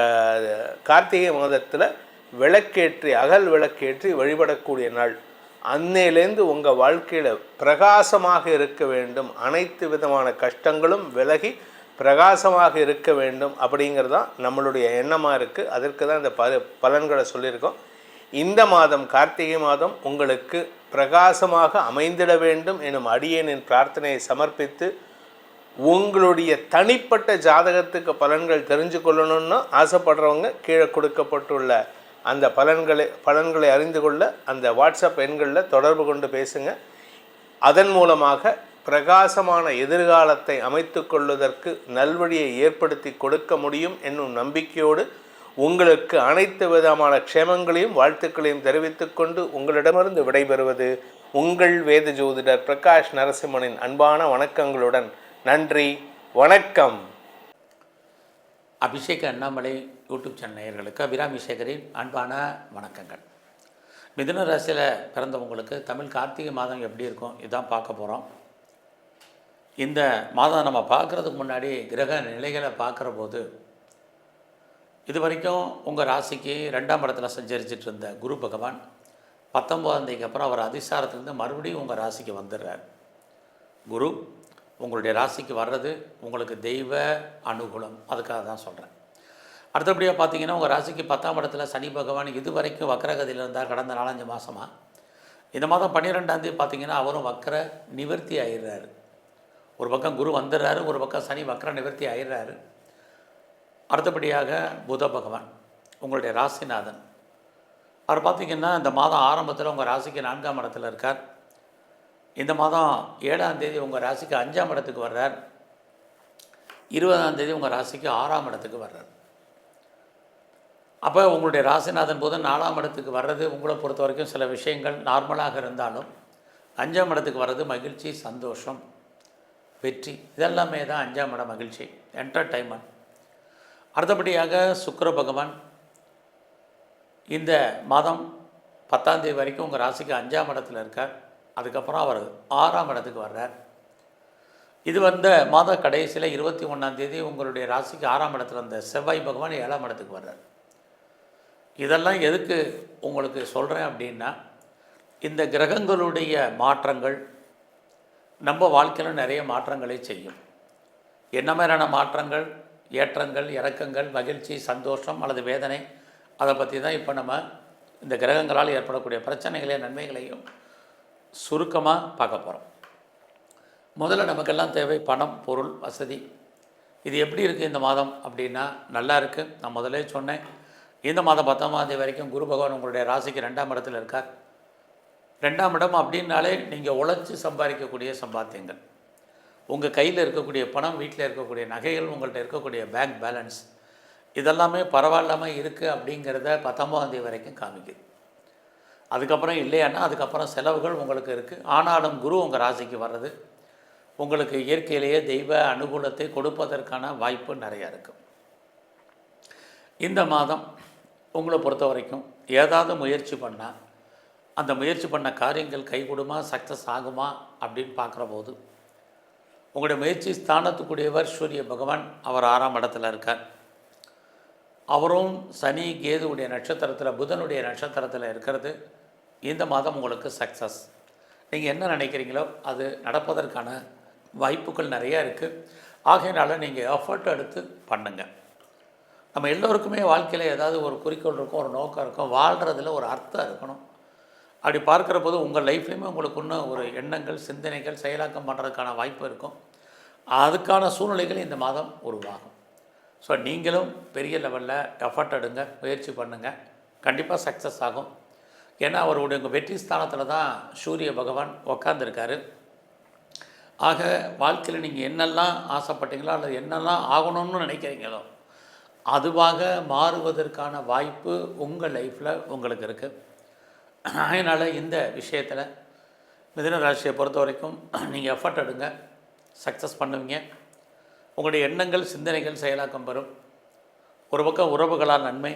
கார்த்திகை மாதத்தில் விளக்கேற்றி, அகல் விளக்கேற்றி வழிபடக்கூடிய நாள். அன்னையிலேருந்து உங்கள் வாழ்க்கையில் பிரகாசமாக இருக்க வேண்டும், அனைத்து விதமான கஷ்டங்களும் விலகி பிரகாசமாக இருக்க வேண்டும் அப்படிங்கிறது தான் நம்மளுடைய எண்ணமாக இருக்குது. அதற்கு தான் இந்த பலன்களை சொல்லியிருக்கோம். இந்த மாதம், கார்த்திகை மாதம் உங்களுக்கு பிரகாசமாக அமைந்திட வேண்டும் எனும் அடியேனின் பிரார்த்தனையை சமர்ப்பித்து, உங்களுடைய தனிப்பட்ட ஜாதகத்துக்கு பலன்கள் தெரிஞ்சு கொள்ளணும்னு ஆசைப்படுறவங்க கீழே கொடுக்கப்பட்டுள்ள அந்த பலன்களை அறிந்து கொள்ள அந்த வாட்ஸ்அப் எண்களில் தொடர்பு கொண்டு பேசுங்க. அதன் மூலமாக பிரகாசமான எதிர்காலத்தை அமைத்து கொள்வதற்கு நல்வழியை ஏற்படுத்தி கொடுக்க முடியும் என்னும் நம்பிக்கையோடு உங்களுக்கு அனைத்து விதமான க்ஷேமங்களையும் வாழ்த்துக்களையும் தெரிவித்துக்கொண்டு உங்களிடமிருந்து விடைபெறுவது உங்கள் வேத ஜோதிடர் பிரகாஷ் நரசிம்மனின் அன்பான வணக்கங்களுடன். நன்றி, வணக்கம். அபிஷேக் அண்ணாமலை யூடியூப் சேனல் நேயர்களுக்கு அபிராமி சேகரின் அன்பான வணக்கங்கள். மிதுன ராசியில் பிறந்தவங்களுக்கு தமிழ் கார்த்திகை மாதம் எப்படி இருக்கும் இதுதான் பார்க்க போகிறோம். இந்த மாதம் நம்ம பார்க்குறதுக்கு முன்னாடி கிரக நிலைகளை பார்க்குற போது, இது வரைக்கும் உங்கள் ராசிக்கு 2ஆம் இடத்துல சஞ்சரிச்சிட்டு இருந்த குரு பகவான் 19ஆம் தேதிக்கு அப்புறம் அவர் அதிசாரத்துலேருந்து மறுபடியும் உங்கள் ராசிக்கு வந்துடுறார். குரு உங்களுடைய ராசிக்கு வர்றது உங்களுக்கு தெய்வ அனுகூலம், அதுக்காக தான் சொல்கிறேன். அடுத்தபடியாக பார்த்தீங்கன்னா, உங்கள் ராசிக்கு 10ஆம் இடத்துல சனி பகவான் இது வரைக்கும் வக்கரகதியில் இருந்தால் கடந்த 4-5 மாதமாக. இந்த மாதம் 12ஆம் தேதி பார்த்தீங்கன்னா அவரும் வக்கர நிவர்த்தி ஆயிடுறாரு. ஒரு பக்கம் குரு வந்துடுறாரு, ஒரு பக்கம் சனி வக்கர நிவர்த்தி ஆயிடுறாரு. அடுத்தபடியாக புத பகவான் உங்களுடைய ராசிநாதன், அவர் பார்த்திங்கன்னா இந்த மாதம் ஆரம்பத்தில் உங்கள் ராசிக்கு 4ஆம் இடத்துல இருக்கார். இந்த மாதம் 7ஆம் தேதி உங்கள் ராசிக்கு 5ஆம் இடத்துக்கு வர்றார். 20ஆம் தேதி உங்கள் ராசிக்கு 6ஆம் இடத்துக்கு வர்றார். அப்போ உங்களுடைய ராசிநாதன் போது 4ஆம் இடத்துக்கு வர்றது உங்களை பொறுத்த வரைக்கும் சில விஷயங்கள் நார்மலாக இருந்தாலும், 5ஆம் இடத்துக்கு வர்றது மகிழ்ச்சி, சந்தோஷம், வெற்றி, இதெல்லாமே தான் 5ஆம் இடம் மகிழ்ச்சி, என்டர்டைன்மெண்ட். அடுத்தபடியாக சுக்கிர பகவான் இந்த மாதம் 10ஆம் தேதி வரைக்கும் உங்கள் ராசிக்கு 5ஆம் இடத்துல இருக்கார். அதுக்கப்புறம் அவர் 6ஆம் இடத்துக்கு வர்றார். இது மாத கடைசியில் 21ஆம் தேதி உங்களுடைய ராசிக்கு 6ஆம் இடத்துல இருந்த செவ்வாய் பகவான் 7ஆம் இடத்துக்கு வர்றார். இதெல்லாம் எதுக்கு உங்களுக்கு சொல்கிறேன் அப்படின்னா, இந்த கிரகங்களுடைய மாற்றங்கள் நம்ம வாழ்க்கையில் நிறைய மாற்றங்களை செய்யும். என்ன மாதிரியான மாற்றங்கள், ஏற்றங்கள், இறக்கங்கள், மகிழ்ச்சி, சந்தோஷம் அல்லது வேதனை, அதை பற்றி தான் இப்போ நம்ம இந்த கிரகங்களால் ஏற்படக்கூடிய பிரச்சனைகளையும் நன்மைகளையும் சுருக்கமாக பார்க்க போகிறோம். முதல்ல நமக்கெல்லாம் தேவை பணம், பொருள், வசதி. இது எப்படி இருக்குது இந்த மாதம் அப்படின்னா, நல்லா இருக்குது. நான் முதலே சொன்னேன், இந்த மாதம் 10ஆம் தேதி வரைக்கும் குரு பகவான் உங்களுடைய ராசிக்கு 2ஆம் இடத்துல இருக்கார். 2ஆம் இடம் அப்படின்னாலே நீங்கள் உழைச்சி சம்பாதிக்கக்கூடிய சம்பாத்தியங்கள், உங்கள் கையில் இருக்கக்கூடிய பணம், வீட்டில் இருக்கக்கூடிய நகைகள், உங்கள்கிட்ட இருக்கக்கூடிய பேங்க் பேலன்ஸ், இதெல்லாமே பரவாயில்லாமல் இருக்குது அப்படிங்கிறத 19ஆம் தேதி வரைக்கும் காமிக்குது. அதுக்கப்புறம் இல்லையானா அதுக்கப்புறம் செலவுகள் உங்களுக்கு இருக்குது. ஆனாலும் குரு உங்கள் ராசிக்கு வர்றது உங்களுக்கு இயற்கையிலேயே தெய்வ அனுகூலத்தை கொடுப்பதற்கான வாய்ப்பு நிறையா இருக்குது. இந்த மாதம் உங்களை பொறுத்த வரைக்கும் ஏதாவது முயற்சி பண்ணால் அந்த முயற்சி பண்ண காரியங்கள் கைகூடுமா, சக்ஸஸ் ஆகுமா அப்படின்னு பார்க்குற போது உங்களுடைய முயற்சி ஸ்தானத்துக்குரியவர் சூரிய பகவான், அவர் 6ஆம் இடத்துல இருக்கார். அவரும் சனி கேதுவுடைய நட்சத்திரத்தில், புதனுடைய நட்சத்திரத்தில் இருக்கிறது இந்த மாதம் உங்களுக்கு சக்ஸஸ். நீங்கள் என்ன நினைக்கிறீங்களோ அது நடப்பதற்கான வாய்ப்புகள் நிறையா இருக்குது. ஆகையினால நீங்கள் எஃபர்ட் எடுத்து பண்ணுங்கள். நம்ம எல்லோருக்குமே வாழ்க்கையில் ஏதாவது ஒரு குறிக்கோள் இருக்கும், ஒரு நோக்கம் இருக்கும், வாழ்கிறதுல ஒரு அர்த்தம் இருக்கணும். அப்படி பார்க்குற போது உங்கள் லைஃப்லேயுமே உங்களுக்கு இன்னும் ஒரு எண்ணங்கள், சிந்தனைகள் செயலாக்கம் பண்ணுறதுக்கான வாய்ப்பு இருக்கும். அதுக்கான சூழ்நிலைகள் இந்த மாதம் உருவாகும். ஸோ நீங்களும் பெரிய லெவலில் எஃபர்ட் எடுங்க, முயற்சி பண்ணுங்கள், கண்டிப்பாக சக்ஸஸ் ஆகும். ஏன்னா அவருடைய உங்கள் வெற்றி ஸ்தானத்தில் தான் சூரிய பகவான் உக்காந்துருக்காரு. ஆக வாழ்க்கையில் நீங்கள் என்னெல்லாம் ஆசைப்பட்டீங்களோ அல்லது என்னெல்லாம் ஆகணும்னு நினைக்கிறீங்களோ அதுவாக மாறுவதற்கான வாய்ப்பு உங்கள் லைஃப்பில் உங்களுக்கு இருக்குது. அதனால் இந்த விஷயத்தில் மிதுன ராசியை பொறுத்த வரைக்கும் நீங்கள் எஃபர்ட் எடுங்க, சக்ஸஸ் பண்ணுவீங்க. உங்களுடைய எண்ணங்கள், சிந்தனைகள் செயலாக்கம் பெறும். ஒரு பக்கம் உறவுகளால் நன்மை,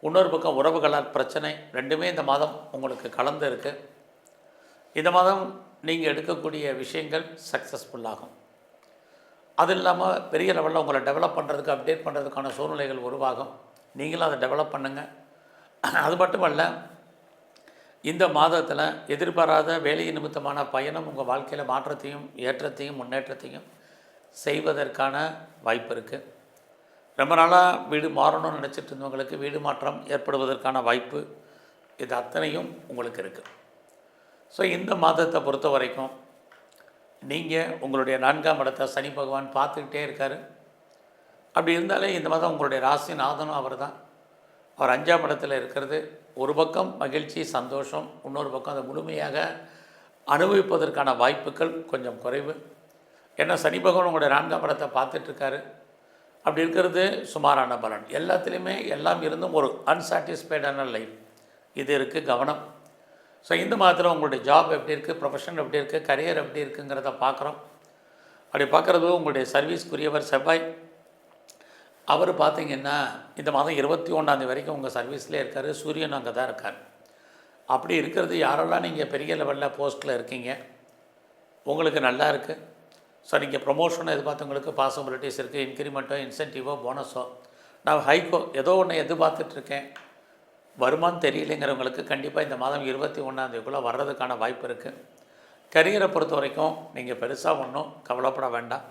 இன்னொரு பக்கம் உறவுகளால் பிரச்சனை, ரெண்டுமே இந்த மாதம் உங்களுக்கு கலந்து இருக்குது. இந்த மாதம் நீங்கள் எடுக்கக்கூடிய விஷயங்கள் சக்ஸஸ்ஃபுல்லாகும். அது இல்லாமல் பெரிய லெவலில் உங்களை டெவலப் பண்ணுறதுக்கு, அப்டேட் பண்ணுறதுக்கான சூழ்நிலைகள் உருவாகும். நீங்களும் அதை டெவலப் பண்ணுங்கள். அது மட்டுமல்ல, இந்த மாதத்தில் எதிர்பாராத வேலை நிமித்தமான பயணம் உங்கள் வாழ்க்கையில் மாற்றத்தையும் ஏற்றத்தையும் முன்னேற்றத்தையும் செய்வதற்கான வாய்ப்பு இருக்குது. ரொம்ப நாளாக வீடு மாறணும்னு நினச்சிட்டு இருந்தவங்களுக்கு வீடு மாற்றம் ஏற்படுவதற்கான வாய்ப்பு, இது அத்தனையும் உங்களுக்கு இருக்குது. ஸோ இந்த மாதத்தை பொறுத்த வரைக்கும் நீங்கள் உங்களுடைய 4ஆம் இடத்தை சனி பகவான் பார்த்துக்கிட்டே இருக்கார். அப்படி இருந்தாலே இந்த மாதம் உங்களுடைய ராசி நாதனும் அவர் தான். அவர் 5ஆம் இடத்துல இருக்கிறது ஒரு பக்கம் மகிழ்ச்சி, சந்தோஷம், இன்னொரு பக்கம் அதை முழுமையாக அனுபவிப்பதற்கான வாய்ப்புகள் கொஞ்சம் குறைவு. ஏன்னா சனி பகவான் உங்களுடைய 4ஆம் இடத்தை பார்த்துட்ருக்காரு. அப்படி இருக்கிறது சுமாரான பலன். எல்லாத்துலேயுமே எல்லாம் இருந்தும் ஒரு அன்சாட்டிஸ்ஃபைடான லைஃப் இது இருக்குது, கவனம். ஸோ இந்த மாதத்தில் உங்களுடைய ஜாப் எப்படி இருக்குது, ப்ரொஃபஷன் எப்படி இருக்குது, கரியர் எப்படி இருக்குங்கிறத பார்க்குறோம். அப்படி பார்க்குறது உங்களுடைய சர்வீஸ்க்குரியவர் செவ்வாய், அவர் பார்த்திங்கன்னா இந்த மாதம் 21ஆம் வரைக்கும் உங்கள் சர்வீஸ்லேயே இருக்கார். சூரியன் அங்கே தான் இருக்கார். அப்படி இருக்கிறது யாரெல்லாம் நீங்கள் பெரிய லெவலில் போஸ்ட்டில் இருக்கீங்க, உங்களுக்கு நல்லா இருக்குது. ஸோ நீங்கள் ப்ரொமோஷனோ எதிர்பார்த்தவங்களுக்கு பாசிபிலிட்டிஸ் இருக்குது. இன்க்ரிமெண்ட்டோ, இன்சென்டிவோ, போனஸோ, நான் ஹைக்கோ ஏதோ ஒன்று எதிர்பார்த்துட்ருக்கேன், வருமானம் தெரியலைங்கிறவங்களுக்கு கண்டிப்பாக இந்த மாதம் 21ஆம் வர்றதுக்கான வாய்ப்பு இருக்குது. கரியரை பொறுத்த வரைக்கும் நீங்கள் பெருசாக ஒன்றும் கவலைப்பட வேண்டாம்.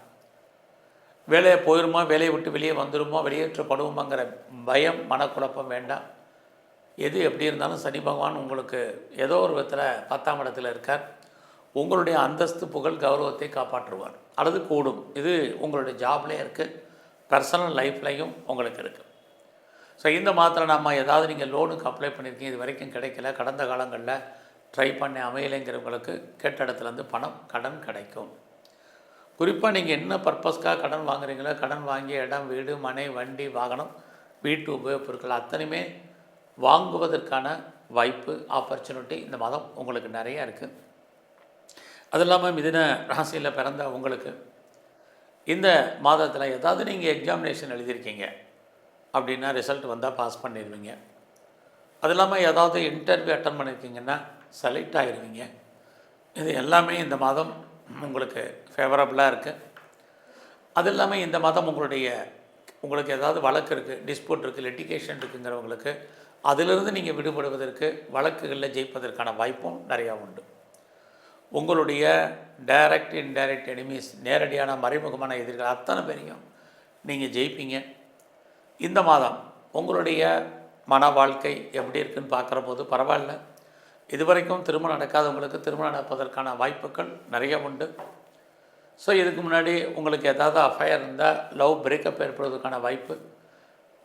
வேலையை போயிடுமா, வேலையை விட்டு வெளியே வந்துடுமோ, வெளியேற்றப்படுவோமாங்கிற பயம், மனக்குழப்பம் வேண்டாம். எது எப்படி இருந்தாலும் சனி பகவான் உங்களுக்கு ஏதோ ஒரு விதத்தில் 10ஆம் இடத்துல இருக்கார். உங்களுடைய அந்தஸ்து, புகழ், கௌரவத்தை காப்பாற்றுவார் அல்லது கூடும். இது உங்களுடைய ஜாப்லேயே இருக்குது, பர்சனல் லைஃப்லையும் உங்களுக்கு இருக்குது. ஸோ இந்த மாதத்தில் நம்ம ஏதாவது நீங்கள் லோனுக்கு அப்ளை பண்ணியிருக்கீங்க, இது வரைக்கும் கிடைக்கல, கடந்த காலங்களில் ட்ரை பண்ணி அமையலைங்கிறவங்களுக்கு கேட்ட இடத்துலேருந்து பணம், கடன் கிடைக்கும். குறிப்பாக நீங்கள் என்ன பர்பஸ்க்காக கடன் வாங்குறீங்களோ, கடன் வாங்கிய இடம், வீடு, மனை, வண்டி, வாகனம், வீட்டு உபயோகப் பொருட்கள் அத்தனையுமே வாங்குவதற்கான வாய்ப்பு, ஆப்பர்ச்சுனிட்டி இந்த மாதம் உங்களுக்கு நிறையா இருக்குது. அது இல்லாமல் மிதுன ராசியில் பிறந்த உங்களுக்கு இந்த மாதத்தில் ஏதாவது நீங்கள் எக்ஸாமினேஷன் எழுதியிருக்கீங்க அப்படின்னா ரிசல்ட் வந்தால் பாஸ் பண்ணிடுவீங்க. அது இல்லாமல் ஏதாவது இன்டர்வியூ அட்டன் பண்ணியிருக்கீங்கன்னா செலக்ட் ஆகிடுவீங்க. இது எல்லாமே இந்த மாதம் உங்களுக்கு ஃபேவரபுளாக இருக்குது. அது இல்லாமல் இந்த மாதம் உங்களுக்கு ஏதாவது வழக்கு இருக்குது, டிஸ்பியூட் இருக்குது, லிட்டிகேஷன் இருக்குங்கிறவங்களுக்கு அதிலிருந்து நீங்கள் விடுபடுவதற்கு, வழக்குகளில் ஜெயிப்பதற்கான வாய்ப்பும் நிறையா உண்டு. உங்களுடைய டைரக்ட், இன்டைரக்ட் எனிமீஸ், நேரடியான மறைமுகமான எதிரிகள் அத்தனை பேரையும் நீங்கள் ஜெயிப்பீங்க. இந்த மாதம் உங்களுடைய மன வாழ்க்கை எப்படி இருக்குதுன்னு பார்க்குற போது பரவாயில்ல. இதுவரைக்கும் திருமணம் நடக்காதவங்களுக்கு திருமணம் நடப்பதற்கான வாய்ப்புகள் நிறைய உண்டு. ஸோ இதுக்கு முன்னாடி உங்களுக்கு ஏதாவது அஃபயர் இருந்தால் லவ் பிரேக்கப் ஏற்படுவதற்கான வாய்ப்பு,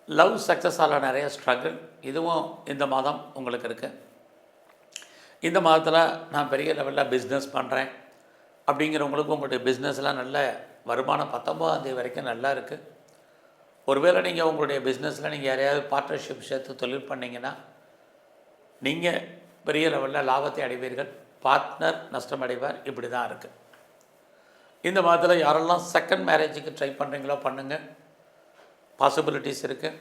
லவ் சக்ஸஸால் நிறைய ஸ்ட்ரகிள், இதுவும் இந்த மாதம் உங்களுக்கு இருக்குது. இந்த மாதத்தில் நான் பெரிய லெவலில் பிஸ்னஸ் பண்ணுறேன் அப்படிங்கிறவங்களுக்கு உங்களுடைய பிஸ்னஸ்லாம் நல்ல வருமானம் 19ஆம் தேதி வரைக்கும் நல்லா இருக்குது. ஒருவேளை நீங்கள் உங்களுடைய பிஸ்னஸில் நீங்கள் யாரையாவது பார்ட்னர்ஷிப் சேர்த்து தொழில் பண்ணிங்கன்னா நீங்கள் பெரிய லெவலில் லாபத்தை அடைவீர்கள். பார்ட்னர் நஷ்டம் அடைவார். இப்படி தான் இருக்குது. இந்த மாதத்தில் யாரெல்லாம் செகண்ட் மேரேஜுக்கு ட்ரை பண்ணுறீங்களோ பண்ணுங்கள், பாசிபிலிட்டிஸ் இருக்குது.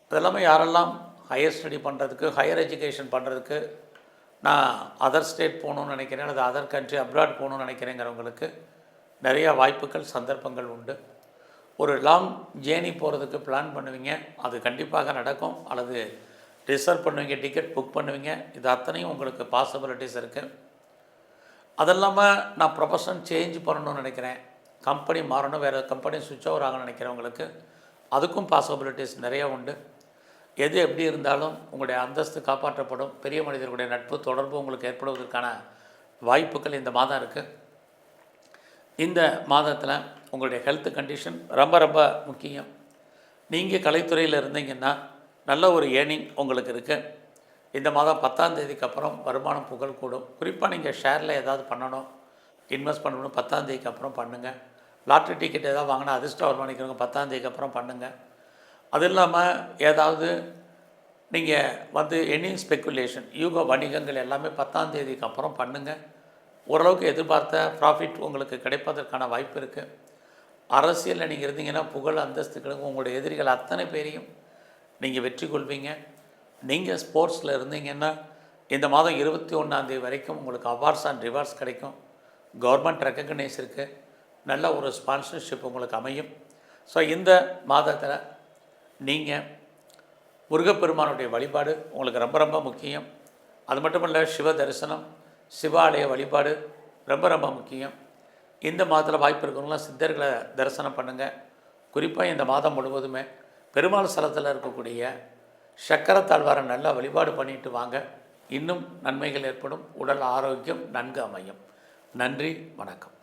அது இல்லாமல் யாரெல்லாம் ஹையர் ஸ்டடி பண்ணுறதுக்கு, ஹையர் எஜுகேஷன் பண்ணுறதுக்கு நான் அதர் ஸ்டேட் போகணுன்னு நினைக்கிறேன் அல்லது அதர் கண்ட்ரி அப்ராட் போகணுன்னு நினைக்கிறேங்கிறவங்களுக்கு நிறையா வாய்ப்புகள் சந்தர்ப்பங்கள் உண்டு. ஒரு லாங் ஜேர்னி போகிறதுக்கு பிளான் பண்ணுவீங்க, அது கண்டிப்பாக நடக்கும். அல்லது ரிசர்வ் பண்ணுவீங்க, டிக்கெட் புக் பண்ணுவீங்க. இது அத்தனையும் உங்களுக்கு பாசிபிலிட்டிஸ் இருக்குது. அது இல்லாமல் நான் ப்ரொஃபஷன் சேஞ்ச் பண்ணணும்னு நினைக்கிறேன், கம்பெனி மாறணும், வேறு கம்பெனி சுவிட்ச் ஓவர் ஆகணும்னு நினைக்கிறவங்களுக்கு அதுக்கும் பாசிபிலிட்டிஸ் நிறையா உண்டு. எது எப்படி இருந்தாலும் உங்களுடைய அந்தஸ்து காப்பாற்றப்படும். பெரிய மனிதர்களுடைய நட்பு தொடர்பு உங்களுக்கு ஏற்படுவதற்கான வாய்ப்புகள் இந்த மாதம் இருக்குது. இந்த மாதத்தில் உங்களுடைய ஹெல்த் கண்டிஷன் ரொம்ப ரொம்ப முக்கியம். நீங்கள் கலைத்துறையில் இருந்தீங்கன்னா நல்ல ஒரு ஏர்னிங் உங்களுக்கு இருக்குது. இந்த மாதம் 10ஆம் தேதிக்கு அப்புறம் வருமானம் புகழ் கூடும். குறிப்பாக நீங்கள் ஷேரில் ஏதாவது பண்ணணும், இன்வெஸ்ட் பண்ணணும், 10ஆம் தேதிக்கு அப்புறம் பண்ணுங்கள். லாட்ரி டிக்கெட் ஏதாவது வாங்கினா அதிர்ஷ்டம் வருமானம் நினைக்கிறவங்க 10ஆம் தேதிக்கு அப்புறம் பண்ணுங்கள். அது இல்லாமல் ஏதாவது நீங்கள் எனி ஸ்பெக்குலேஷன், யூக வணிகங்கள் எல்லாமே 10ஆம் தேதிக்கு அப்புறம் பண்ணுங்கள். ஓரளவுக்கு எதிர்பார்த்த ப்ராஃபிட் உங்களுக்கு கிடைப்பதற்கான வாய்ப்பு இருக்குது. அரசியலில் நீங்கள் இருந்தீங்கன்னா புகழ் அந்தஸ்துகளுக்கு உங்களுடைய எதிரிகள் அத்தனை பேரையும் நீங்கள் வெற்றி கொள்வீங்க. நீங்கள் ஸ்போர்ட்ஸில் இருந்தீங்கன்னா இந்த மாதம் 21ஆம் தேதி வரைக்கும் உங்களுக்கு அவார்ட்ஸ் அண்ட் ரிவார்ட்ஸ் கிடைக்கும். கவர்மெண்ட் ரெக்கக்னைஸ் இருக்குது. நல்ல ஒரு ஸ்பான்சர்ஷிப் உங்களுக்கு அமையும். ஸோ இந்த மாதத்தில் நீங்கள் முருகப்பெருமானுடைய வழிபாடு உங்களுக்கு ரொம்ப ரொம்ப முக்கியம். அது மட்டும் இல்லை, சிவ தரிசனம், சிவாலய வழிபாடு ரொம்ப ரொம்ப முக்கியம். இந்த மாதத்தில் வாய்ப்பு இருக்கிறவங்களாம் சித்தர்களை தரிசனம் பண்ணுங்கள். குறிப்பாக இந்த மாதம் முழுவதுமே பெருமாள் ஸ்தலத்தில் இருக்கக்கூடிய சக்கரத்தாழ்வாரை நல்லா வழிபாடு பண்ணிட்டு வாங்க. இன்னும் நன்மைகள் ஏற்படும். உடல் ஆரோக்கியம் நன்கு அமையும். நன்றி, வணக்கம்.